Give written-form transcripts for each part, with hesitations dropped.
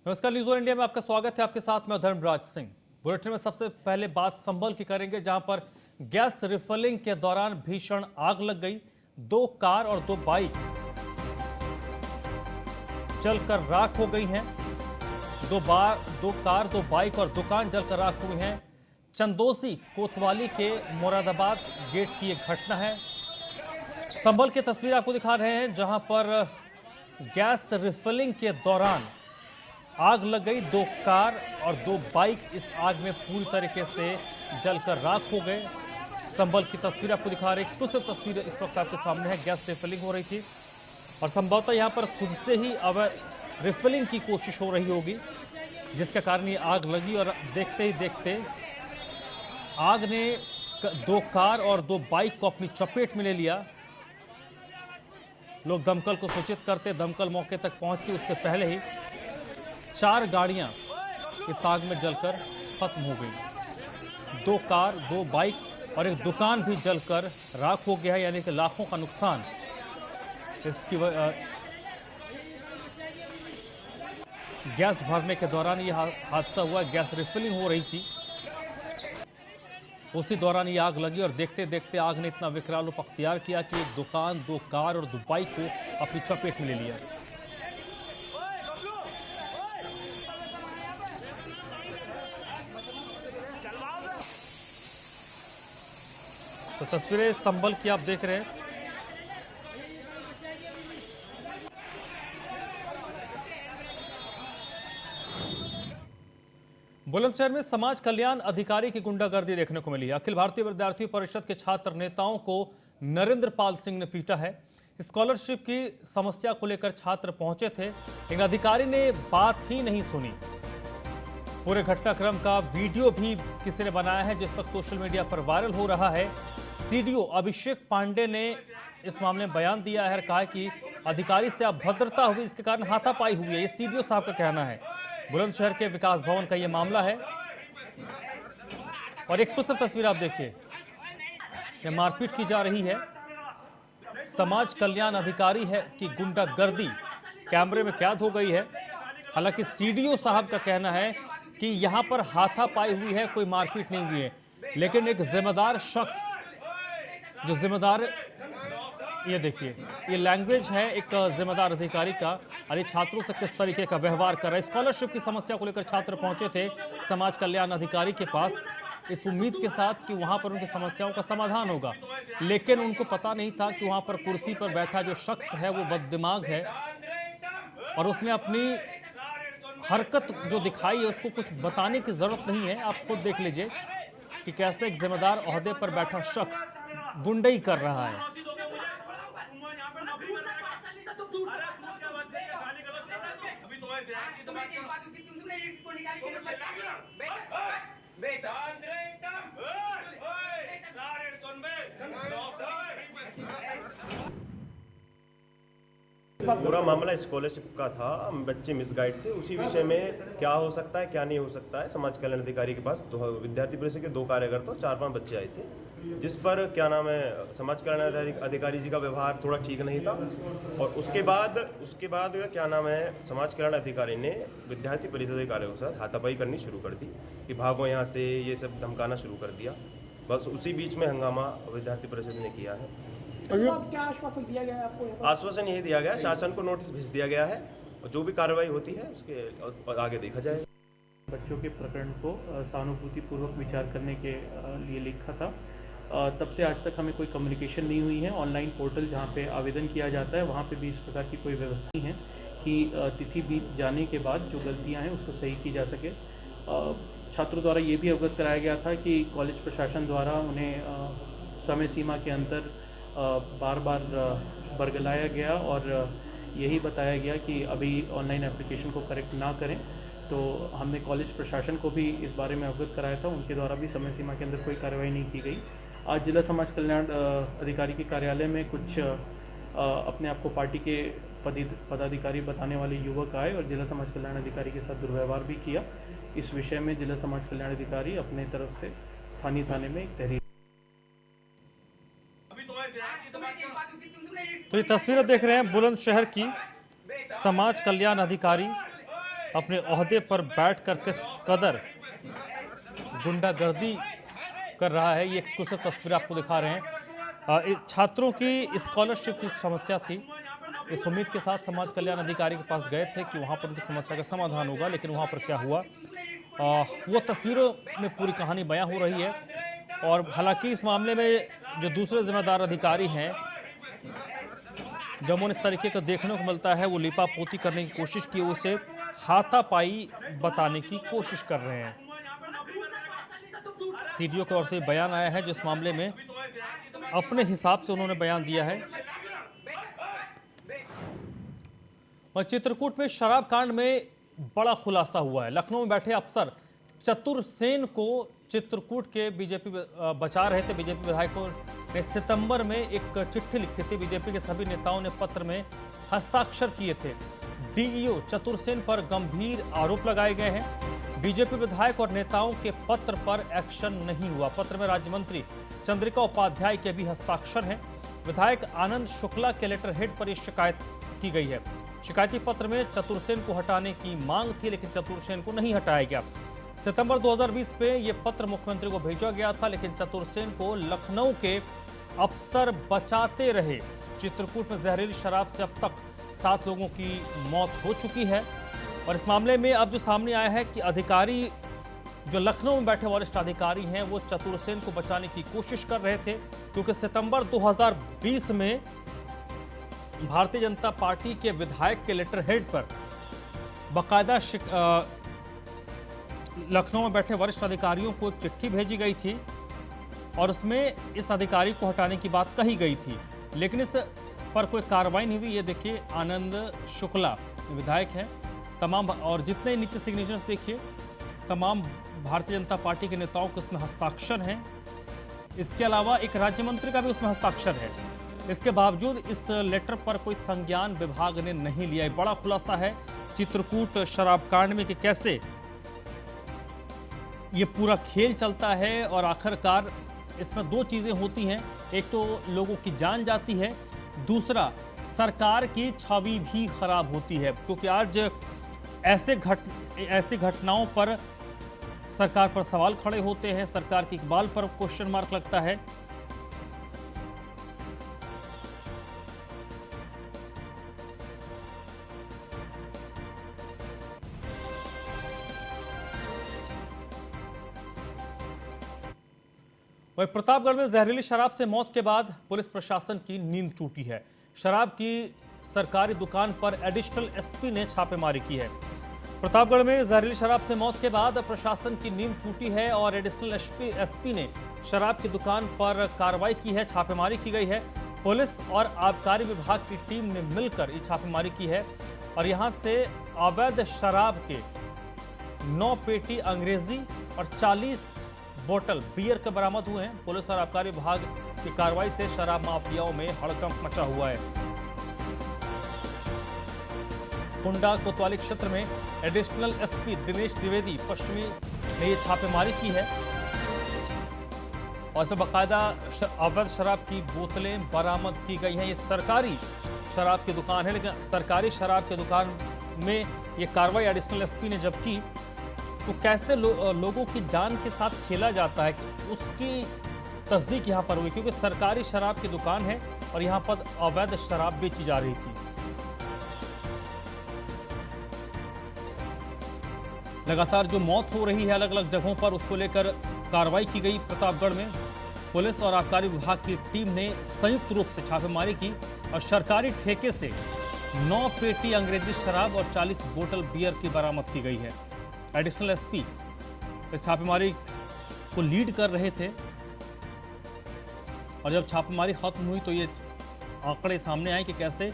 नमस्कार, news one India में आपका स्वागत है। आपके साथ मैं धर्मराज सिंह। बुलेटिन में सबसे पहले बात संभल की करेंगे, जहां पर गैस रिफिलिंग के दौरान भीषण आग लग गई। 2 कार और 2 बाइक जलकर राख हो गई हैं। 2 कार, 2 बाइक और दुकान जलकर राख हुई हैं। चंदोसी कोतवाली के मुरादाबाद गेट की एक घटना है। संभल की तस्वीर आपको दिखा रहे हैं, जहां पर गैस रिफिलिंग के दौरान आग लग गई। 2 कार और 2 बाइक इस आग में पूरी तरीके से जलकर राख हो गए। संभल की तस्वीर आपको दिखा रहे हैं, एक्सक्लूसिव तस्वीर इस वक्त आपके सामने है। गैस रिफिलिंग हो रही थी और संभवतः यहाँ पर खुद से ही अब रिफिलिंग की कोशिश हो रही होगी, जिसके कारण ये आग लगी। और देखते ही देखते आग ने 2 कार और 2 बाइक को अपनी चपेट में ले लिया। लोग दमकल को सूचित करते, दमकल मौके तक पहुंचती उससे पहले ही 4 गाड़ियां इस आग में जलकर खत्म हो गई। 2 कार, 2 बाइक और एक दुकान भी जलकर राख हो गया है, यानी कि लाखों का नुकसान। इसकी गैस भरने के दौरान यह हादसा हुआ। गैस रिफिलिंग हो रही थी, उसी दौरान ये आग लगी और देखते देखते आग ने इतना विकराल रूप अख्तियार किया कि एक दुकान, 2 कार और 2 बाइक को अपनी चपेट में ले लिया। तो तस्वीरें संभल की आप देख रहे हैं। बुलंदशहर में समाज कल्याण अधिकारी की गुंडागर्दी देखने को मिली। अखिल भारतीय विद्यार्थी परिषद के छात्र नेताओं को नरेंद्र पाल सिंह ने पीटा है। स्कॉलरशिप की समस्या को लेकर छात्र पहुंचे थे, लेकिन अधिकारी ने बात ही नहीं सुनी। पूरे घटनाक्रम का वीडियो भी किसी ने बनाया है, जिस वक्त सोशल मीडिया पर वायरल हो रहा है। सीडीओ अभिषेक पांडे ने इस मामले में बयान दिया है और कहा कि अधिकारी से अभद्रता हुई, इसके कारण हाथापाई हुई है। ये सीडीओ साहब का कहना है। बुलंदशहर के विकास भवन का ये मामला है और एक्सक्लूसिव तस्वीर आप देखिए। ये मारपीट की जा रही है। समाज कल्याण अधिकारी है कि गुंडागर्दी कैमरे में कैद हो गई है। हालांकि सीडीओ साहब का कहना है कि यहां पर हाथापाई हुई है, कोई मारपीट नहीं हुई है। लेकिन एक जिम्मेदार शख्स, जो जिम्मेदार, ये देखिए, ये लैंग्वेज है एक जिम्मेदार अधिकारी का, अरे छात्रों से किस तरीके का व्यवहार कर रहा है। स्कॉलरशिप की समस्या को लेकर छात्र पहुंचे थे समाज कल्याण अधिकारी के पास, इस उम्मीद के साथ कि वहां पर उनकी समस्याओं का समाधान होगा। लेकिन उनको पता नहीं था कि वहां पर कुर्सी पर बैठा जो शख्स है वो बददिमाग है और उसने अपनी हरकत जो दिखाई है उसको कुछ बताने की जरूरत नहीं है। आप खुद देख लीजिए कि कैसे एक जिम्मेदार ओहदे पर बैठा शख्स गुंडई कर रहा है। पूरा मामला स्कॉलरशिप का था। बच्चे मिसगाइड थे, उसी विषय में क्या हो सकता है क्या नहीं हो सकता है। समाज कल्याण अधिकारी के पास विद्यार्थी परिषद के 2 कार्यकर्ता और 4-5 बच्चे आए थे, जिस पर क्या नाम है समाज कल्याण अधिकारी जी का व्यवहार थोड़ा ठीक नहीं था। और उसके बाद क्या नाम है समाज कल्याण अधिकारी ने विद्यार्थी परिषद अधिकारियों के साथ हाथापाई करनी शुरू कर दी कि भागो यहाँ से, ये सब धमकाना शुरू कर दिया। बस उसी बीच में हंगामा विद्यार्थी परिषद ने किया है। क्या आश्वासन दिया गया है आपको? आश्वासन यही दिया गया, शासन को नोटिस भेज दिया गया है और जो भी कार्रवाई होती है उसके आगे देखा जाए। बच्चों के प्रकरण को सहानुभूतिपूर्वक विचार करने के लिए लिखा था। तब से आज तक हमें कोई कम्युनिकेशन नहीं हुई है। ऑनलाइन पोर्टल जहां पे आवेदन किया जाता है वहां पे भी इस प्रकार की कोई व्यवस्था नहीं है कि तिथि बीत जाने के बाद जो गलतियां हैं उसको सही की जा सके। छात्रों द्वारा ये भी अवगत कराया गया था कि कॉलेज प्रशासन द्वारा उन्हें समय सीमा के अंदर बार बार बरगलाया गया और यही बताया गया कि अभी ऑनलाइन एप्लीकेशन को करेक्ट ना करें। तो हमने कॉलेज प्रशासन को भी इस बारे में अवगत कराया था, उनके द्वारा भी समय सीमा के अंदर कोई कार्रवाई नहीं की गई। आज जिला समाज कल्याण अधिकारी के कार्यालय में कुछ अपने आप को पार्टी के पदाधिकारी बताने वाले युवक आए और जिला समाज कल्याण अधिकारी के साथ दुर्व्यवहार भी किया। इस विषय में जिला समाज कल्याण अधिकारी अपने तरफ से स्थानीय थाने में एक तहरीर। तो ये तस्वीरें देख रहे हैं बुलंदशहर की। समाज कल्याण अधिकारी अपने ओहदे पर बैठकर किस कदर गुंडागर्दी कर रहा है, ये एक्सक्लूसिव तस्वीर आपको दिखा रहे हैं। छात्रों की स्कॉलरशिप की समस्या थी। इस उम्मीद के साथ समाज कल्याण अधिकारी के पास गए थे कि वहां पर उनकी समस्या का समाधान होगा, लेकिन वहां पर क्या हुआ वो तस्वीरों में पूरी कहानी बयां हो रही है। और हालांकि इस मामले में जो दूसरे जिम्मेदार अधिकारी हैं, जब उन्हें इस तरीके का देखने को मिलता है, वो लिपापोती करने की कोशिश की, उसे हाथापाई बताने की कोशिश कर रहे हैं। सीडीओ की ओर से बयान आया है, जिस मामले में अपने हिसाब से उन्होंने बयान दिया है। और चित्रकूट में शराब कांड में बड़ा खुलासा हुआ है। लखनऊ में बैठे अफसर चतुर सेन को चित्रकूट के बीजेपी बचा रहे थे। बीजेपी विधायकों ने सितंबर में एक चिट्ठी लिखी थी। बीजेपी के सभी नेताओं ने पत्र में हस्ताक्षर किए थे। डीईओ चतुर सेन पर गंभीर आरोप लगाए गए हैं। बीजेपी विधायक और नेताओं के पत्र पर एक्शन नहीं हुआ। पत्र में राज्य मंत्री चंद्रिका उपाध्याय के भी हस्ताक्षर हैं। विधायक आनंद शुक्ला के लेटर हेड पर यह शिकायत की गई है। शिकायती पत्र में चतुर सेन को हटाने की मांग थी, लेकिन चतुर सेन को नहीं हटाया गया। सितंबर 2020 में यह पत्र मुख्यमंत्री को भेजा गया था, लेकिन चतुर सेन को लखनऊ के अफसर बचाते रहे। चित्रकूट में जहरीली शराब से अब तक 7 लोगों की मौत हो चुकी है। और इस मामले में अब जो सामने आया है कि अधिकारी जो लखनऊ में बैठे वरिष्ठ अधिकारी हैं, वो चतुर सेन को बचाने की कोशिश कर रहे थे, क्योंकि सितंबर 2020 में भारतीय जनता पार्टी के विधायक के लेटर हेड पर बाकायदा लखनऊ में बैठे वरिष्ठ अधिकारियों को एक चिट्ठी भेजी गई थी और उसमें इस अधिकारी को हटाने की बात कही गई थी, लेकिन इस पर कोई कार्रवाई नहीं हुई। ये देखिए, आनंद शुक्ला विधायक हैं, तमाम और जितने नीचे सिग्नेचर्स देखिए, तमाम भारतीय जनता पार्टी के नेताओं के उसमें हस्ताक्षर हैं। इसके अलावा एक राज्य मंत्री का भी उसमें हस्ताक्षर है। इसके बावजूद इस लेटर पर कोई संज्ञान विभाग ने नहीं लिया। बड़ा खुलासा है चित्रकूट शराब कांड में कि कैसे ये पूरा खेल चलता है और आखिरकार इसमें 2 चीजें होती हैं। एक तो लोगों की जान जाती है, दूसरा सरकार की छवि भी खराब होती है, क्योंकि आज ऐसी घटनाओं पर सरकार पर सवाल खड़े होते हैं, सरकार की इकबाल पर क्वेश्चन मार्क लगता है। वहीं प्रतापगढ़ में जहरीली शराब से मौत के बाद पुलिस प्रशासन की नींद टूटी है। शराब की सरकारी दुकान पर एडिशनल एसपी ने छापेमारी की है। प्रतापगढ़ में जहरीली शराब से मौत के बाद प्रशासन की नींद टूटी है और एडिशनल एसपी ने शराब की दुकान पर कार्रवाई की है, छापेमारी की गई है। पुलिस और आबकारी विभाग की टीम ने मिलकर ये छापेमारी की है और यहां से अवैध शराब के 9 पेटी अंग्रेजी और 40 बोतल बियर के बरामद हुए हैं। पुलिस और आबकारी विभाग की कार्रवाई से शराब माफियाओं में हड़कंप मचा हुआ है। कुंडा कोतवाली क्षेत्र में एडिशनल एसपी दिनेश द्विवेदी पश्चिमी ने ये छापेमारी की है और इसमें बाकायदा अवैध शराब की बोतलें बरामद की गई हैं। ये सरकारी शराब की दुकान है, लेकिन सरकारी शराब की दुकान में ये कार्रवाई एडिशनल एसपी ने जब की तो कैसे लोगों की जान के साथ खेला जाता है, कि उसकी तस्दीक यहाँ पर हुई, क्योंकि सरकारी शराब की दुकान है और यहाँ पर अवैध शराब बेची जा रही थी। लगातार जो मौत हो रही है अलग अलग जगहों पर, उसको लेकर कार्रवाई की गई। प्रतापगढ़ में पुलिस और आबकारी विभाग की टीम ने संयुक्त रूप से छापेमारी की और सरकारी ठेके से 9 पेटी अंग्रेजी शराब और 40 बोतल बियर की बरामद की गई है। एडिशनल एसपी इस छापेमारी को लीड कर रहे थे और जब छापेमारी खत्म हुई तो ये आंकड़े सामने आए कि कैसे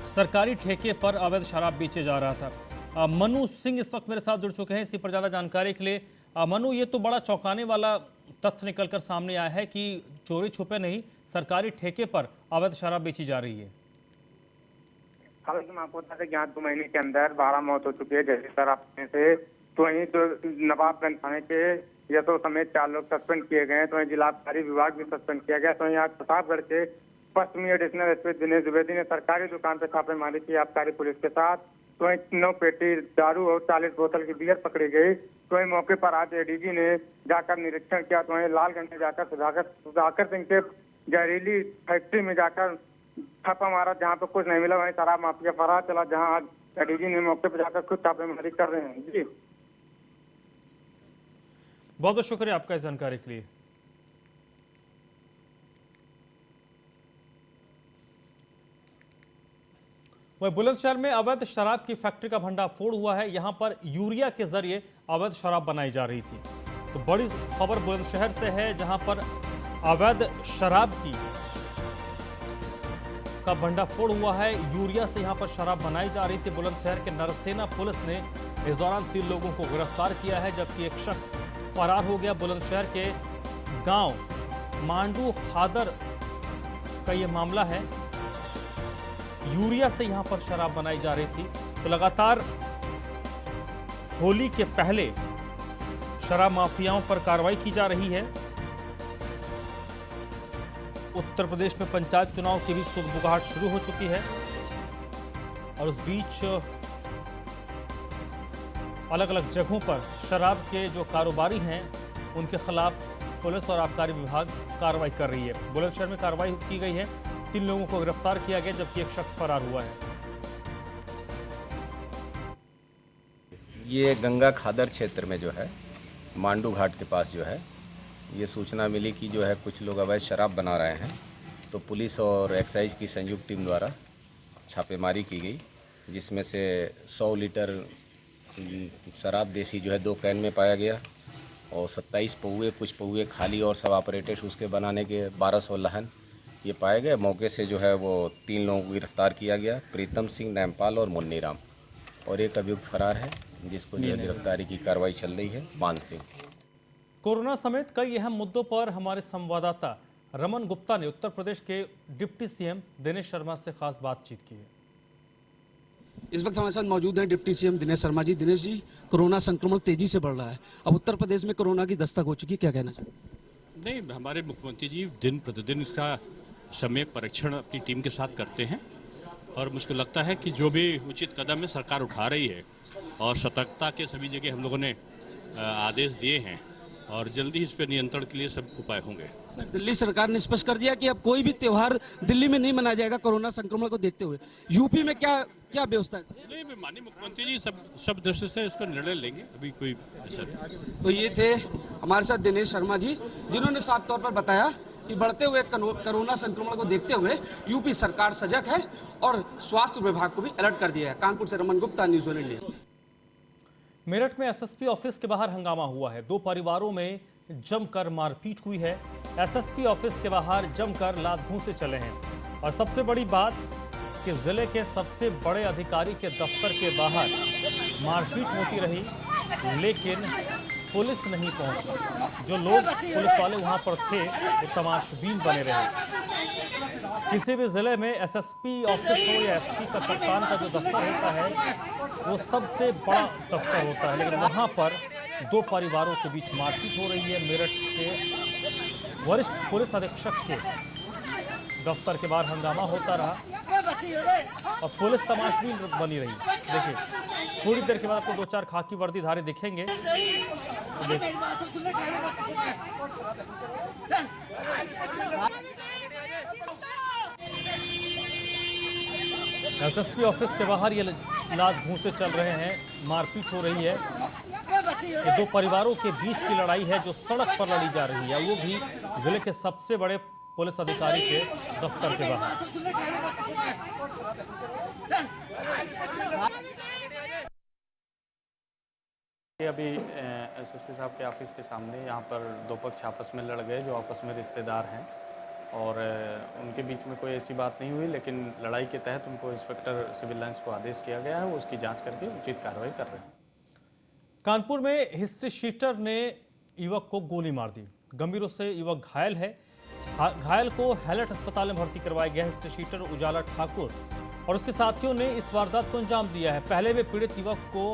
सरकारी ठेके पर अवैध शराब बेचे जा रहा था। मनु सिंह इस वक्त मेरे साथ जुड़ चुके हैं इसी पर ज्यादा जानकारी के लिए। मनु, ये तो बड़ा चौंकाने वाला तथ्य निकलकर सामने आया है कि चोरी छुपे नहीं, सरकारी ठेके पर अवैध शराब बेची जा रही है। हालांकि मैं आपको बता दें कि 2 महीने के अंदर 12 मौत हो चुकी है जैसे शराब पीने से। तो वहीं जो नवाबगंज थाने के यशो समेत 4 लोग सस्पेंड किए गए हैं, तो वहीं जिला आबकारी विभाग भी सस्पेंड किया गया। तो यहाँ प्रतापगढ़ के पश्चिमी एडिशनल एसपी दिनेश द्विवेदी ने सरकारी दुकान पर छापेमारी की आबकारी पुलिस के साथ तो 9 पेटी दारू और 40 बोतल की बियर पकड़ी गई। तो वहीं मौके पर आज एडीजी ने जाकर निरीक्षण किया। तो वहीं लालगंज में जाकर सुधाकर सिंह के जहरीली फैक्ट्री में जाकर छापा मारा, जहां पर कुछ नहीं मिला। वहीं शराब माफिया फरार चला, जहां आज एडीजी ने मौके पर जाकर खुद छापेमारी कर रहे हैं। जी बहुत बहुत शुक्रिया आपका इस जानकारी के लिए। वह बुलंदशहर में अवैध शराब की फैक्ट्री का भंडाफोड़ हुआ है। यहां पर यूरिया के जरिए अवैध शराब बनाई जा रही थी। तो बड़ी खबर बुलंदशहर से है, जहां पर अवैध शराब का भंडाफोड़ हुआ है। यूरिया से यहां पर शराब बनाई जा रही थी। बुलंदशहर के नरसेना पुलिस ने इस दौरान 3 लोगों को गिरफ्तार किया है, जबकि एक शख्स फरार हो गया। बुलंदशहर के गांव मांडू खादर का यह मामला है। यूरिया से यहां पर शराब बनाई जा रही थी। तो लगातार होली के पहले शराब माफियाओं पर कार्रवाई की जा रही है। उत्तर प्रदेश में पंचायत चुनाव की भी सुगबुगाहट शुरू हो चुकी है और उस बीच अलग अलग जगहों पर शराब के जो कारोबारी हैं उनके खिलाफ पुलिस और आबकारी विभाग कार्रवाई कर रही है। बुलंदशहर में कार्रवाई की गई है, 3 लोगों को गिरफ्तार किया गया, जबकि एक शख्स फरार हुआ है। ये गंगा खादर क्षेत्र में जो है मांडू घाट के पास जो है ये सूचना मिली कि जो है कुछ लोग अवैध शराब बना रहे हैं। तो पुलिस और एक्साइज की संयुक्त टीम द्वारा छापेमारी की गई, जिसमें से 100 लीटर शराब देसी जो है 2 कैन में पाया गया और 27 पौए, कुछ पौए खाली और सब ऑपरेटर्स उसके बनाने के 1200 लहन ये पाए गए। मौके से जो है वो 3 लोगों को गिरफ्तार किया गया, प्रीतम सिंह, नैमपाल और मुन्नी राम, और एक अभियुक्त फरार है जिसको जो गिरफ्तारी की कार्रवाई चल रही है, मान सिंह। कोरोना समेत कई अहम मुद्दों पर हमारे संवाददाता रमन गुप्ता ने उत्तर प्रदेश के डिप्टी सीएम दिनेश शर्मा से खास बातचीत की है। इस वक्त हमारे साथ मौजूद हैं deputy CM Dinesh Sharma ji. Dinesh ji, corona संक्रमण तेजी से बढ़ रहा है, अब उत्तर प्रदेश में कोरोना की दस्तक हो चुकी, क्या कहना चाहिए? नहीं, हमारे मुख्यमंत्री जी दिन प्रतिदिन इसका सम्यक परीक्षण अपनी टीम के साथ करते हैं और मुझको लगता है कि जो भी उचित कदम है सरकार उठा रही है और सतर्कता के सभी जगह हम लोगों ने आदेश दिए हैं और जल्दी इस पर नियंत्रण के लिए सब उपाय होंगे। सर, दिल्ली सरकार ने स्पष्ट कर दिया कि अब कोई भी त्यौहार दिल्ली में नहीं मनाया जाएगा कोरोना संक्रमण को देखते हुए। यूपी में क्या क्या व्यवस्था है? नहीं, माननीय मुख्यमंत्री जी सब दृष्टि से इसका निर्णय लेंगे, अभी कोई ऐसा नहीं। तो ये थे हमारे साथ दिनेश शर्मा जी, जिन्होंने साफ तौर पर बताया कि बढ़ते हुए कोरोना संक्रमण को देखते हुए यूपी सरकार सजग है और स्वास्थ्य विभाग को भी अलर्ट कर दिया है। कानपुर से रमन गुप्ता, न्यूज़ 1 इंडिया। मेरठ में एसएसपी ऑफिस के बाहर हंगामा हुआ है। 2 परिवारों में जमकर मारपीट हुई है। एसएसपी ऑफिस के बाहर जमकर लात घूंसे चले हैं और सबसे बड़ी बात कि जिले के सबसे बड़े अधिकारी के दफ्तर के बाहर मारपीट होती रही, लेकिन पुलिस नहीं पहुंची। जो लोग पुलिस वाले वहां पर थे वो तमाशबीन बने रहे। किसी भी जिले में एसएसपी ऑफिस हो या एसपी का कप्तान का जो दफ्तर होता है वो सबसे बड़ा दफ्तर होता है, लेकिन वहां पर 2 परिवारों के बीच मारपीट हो रही है। मेरठ के वरिष्ठ पुलिस अधीक्षक के दफ्तर के बाहर हंगामा होता रहा और पुलिस तमाशबीन बनी रही। देखिए, थोड़ी देर के बाद आपको 2-4 खाकी वर्दीधारी दिखेंगे। एसएसपी ऑफिस के बाहर ये लात घूंसे चल रहे हैं, मारपीट हो रही है। ये 2 परिवारों के बीच की लड़ाई है जो सड़क पर लड़ी जा रही है, वो भी जिले के सबसे बड़े पुलिस अधिकारी के दफ्तर के बाहर। अभी एसएसपी साहब के ऑफिस के सामने यहाँ पर 2 पक्ष आपस में लड़ गए जो आपस में रिश्तेदार हैं और उनके बीच में कोई ऐसी बात नहीं हुई, लेकिन लड़ाई के तहत उनको इंस्पेक्टर सिविल लाइंस को आदेश किया गया है, वो उसकी जांच करके उचित कार्रवाई कर रहे हैं। कानपुर में हिस्ट्री शीटर ने युवक को गोली मार दी। गंभीर रूप से युवक घायल है। घायल को हैलट अस्पताल में भर्ती करवाया गया। हिस्ट्री शीटर उजाला ठाकुर और उसके साथियों ने इस वारदात को अंजाम दिया है। पहले वे पीड़ित युवक को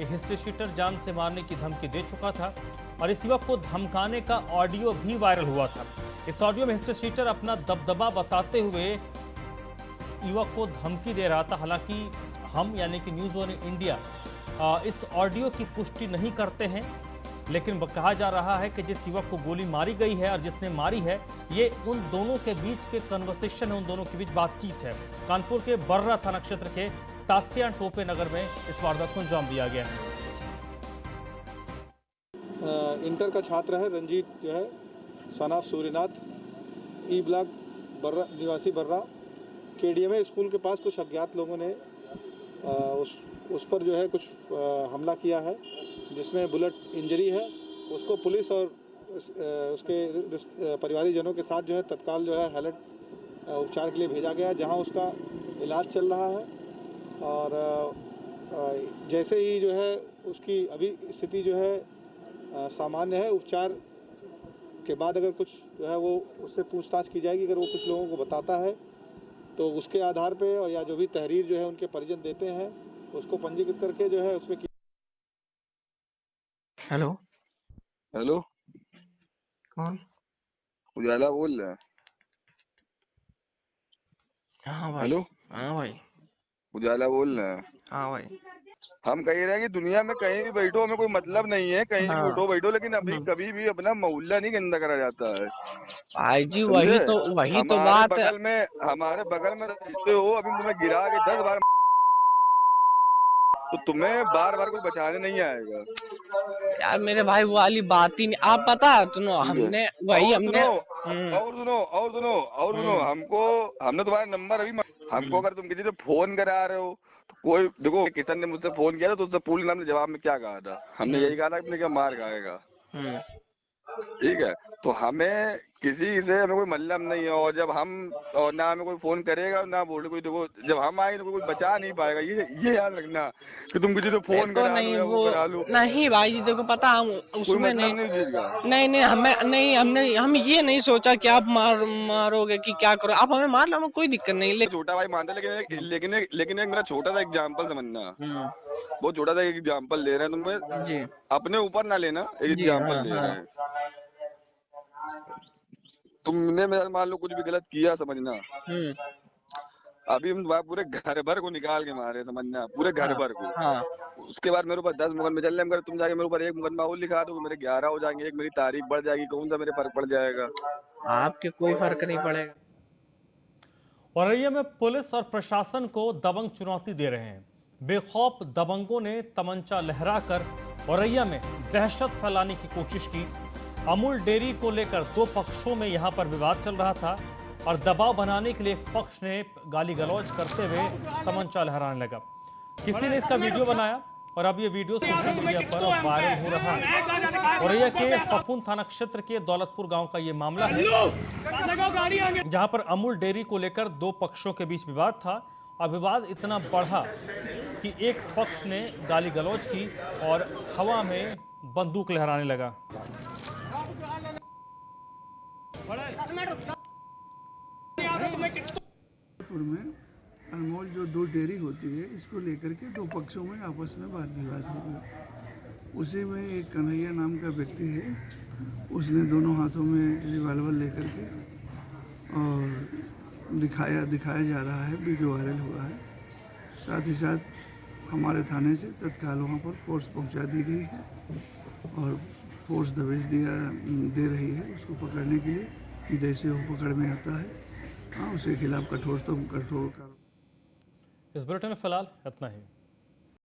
हिस्ट्री शीटर जान से मारने की धमकी दे चुका था और इस युवक को धमकाने का ऑडियो भी वायरल हुआ था। इस ऑडियो में हिस्ट्री शीटर अपना दबदबा बताते हुए युवक को धमकी दे रहा था। हालांकि हम यानी कि न्यूज़ वन इंडिया इस ऑडियो की पुष्टि नहीं करते हैं, लेकिन कहा जा रहा है कि जिस युवक को गोली मारी गई है और जिसने मारी है, ये उन दोनों के बीच के कन्वर्सेशन है, उन दोनों के बीच बातचीत है। कानपुर के बर्रा थाना क्षेत्र के तात्या टोपे नगर में इस वारदात को अंजाम दिया गया है। इंटर का छात्र है रंजीत, जो है सनाफ सूर्यनाथ, ई ब्लॉक बर्रा निवासी बर्रा। केडीएमए स्कूल के पास कुछ अज्ञात लोगों ने उस पर जो है कुछ हमला किया है, जिसमें बुलेट इंजरी है। उसको पुलिस और उसके परिवारीजनों के साथ जो है तत्काल जो है हालत उपचार के लिए भेजा गया, जहां उसका इलाज चल रहा है। और जैसे ही जो है उसकी अभी स्थिति जो है सामान्य है। उपचार के बाद अगर कुछ जो है वो उससे पूछताछ की जाएगी। अगर वो कुछ लोगों को बताता है तो उसके आधार पे और या जो भी तहरीर जो है उनके परिजन देते हैं, उसको पंजीकृत करके जो है उसमें। हेलो हेलो, कौन? उजाला बोल रहा है। हाँ भाई। हेलो, हाँ भाई। उजाला बोल रहा है। हाँ भाई। हम कह रहे हैं कि दुनिया में कहीं भी बैठो, हमें कोई मतलब नहीं है, कहीं भी उठो बैठो, लेकिन अभी कभी भी अपना मोहल्ला नहीं गंदा करा जाता है। भाई जी वही तो बात है। हमारे बगल में रहते हो, अभी तुम्हें गिरा के 10 बार तो तुम्हें बार बार कोई बचाने नहीं आएगा यार मेरे भाई, वो वाली बात ही नहीं। आप पता है सुनो, हमने वही हमने और सुनो हमने तुम्हारा नंबर अभी हमको अगर तुम किसी से फोन करा रहे हो तो कोई देखो, किशन ने मुझसे फोन किया था तो उससे पूछना, हमने जवाब में क्या कहा था? हमने यही कहा था कि अपने क्या मार खाएगा। ठीक है, तो हमें किसी से हमें कोई मतलब नहीं है। और जब हम और ना हमें कोई फोन करेगा ना बोले कोई, देखो जब हम आएंगे तो कोई बचा नहीं पाएगा। ये याद रखना कि तुम किसी से फोन करा लो या वो करा लो। नहीं भाई जी देखो, पता हम उसमें नहीं हम ये नहीं सोचा कि आप मारोगे कि क्या करो, आप हमें मार लो, हमें कोई दिक्कत नहीं। छोटा भाई मानता, लेकिन एक मेरा छोटा सा एग्जाम्पल समझना, बहुत छोटा सा एग्जाम्पल दे रहे हैं तुम्हें जी, अपने ऊपर ना लेना, एक एग्जाम्पल दे रहे हैं। तुमने मेरा मान लो कुछ भी गलत किया समझना, अभी हम पूरे घर भर को निकाल के मारे समझना, पूरे घर भर को। उसके बाद मेरे ऊपर 10 मुकदमे चल रहे, मगर तुम जाके मेरे ऊपर 1 मुकदमा और लिखा दो, मेरे 11 हो जाएंगे, एक मेरी तारीख बढ़ जाएगी, कौन सा मेरे फर्क पड़ जाएगा? आपके कोई फर्क नहीं पड़ेगा। औरैया में पुलिस और प्रशासन को दबंग चुनौती दे रहे हैं। बेखौफ दबंगों ने तमंचा लहराकर औरैया में दहशत फैलाने की कोशिश की। अमूल डेयरी को लेकर 2 पक्षों में यहां पर विवाद चल रहा था और दबाव बनाने के लिए एक पक्ष ने गाली गलौज करते हुए तमंचा लहराने लगा। किसी ने इसका वीडियो बनाया और अब ये वीडियो सोशल मीडिया पर वायरल हो रहा है। औरैया के फफून थाना क्षेत्र के दौलतपुर गांव का ये मामला है, जहां पर अमूल डेयरी को लेकर 2 पक्षों के बीच विवाद था और विवाद इतना बढ़ा कि एक पक्ष ने गाली गलौज की और हवा में बंदूक लहराने लगा। में अनमोल जो दूध डेयरी होती है, इसको लेकर के 2 पक्षों में आपस में वाद विवाद हो गया। उसी में एक कन्हैया नाम का व्यक्ति है, उसने दोनों हाथों में रिवॉल्वर लेकर के और दिखाया जा रहा है, वीडियो वायरल हुआ है। साथ ही साथ हमारे थाने से तत्काल वहाँ पर फोर्स पहुँचा दी गई है और फोर्स दबिश दे रही है उसको पकड़ने के लिए। जैसे वो पकड़ में आता है, हाँ, उसके खिलाफ कठोर। इस बुलेटिन में फिलहाल इतना ही।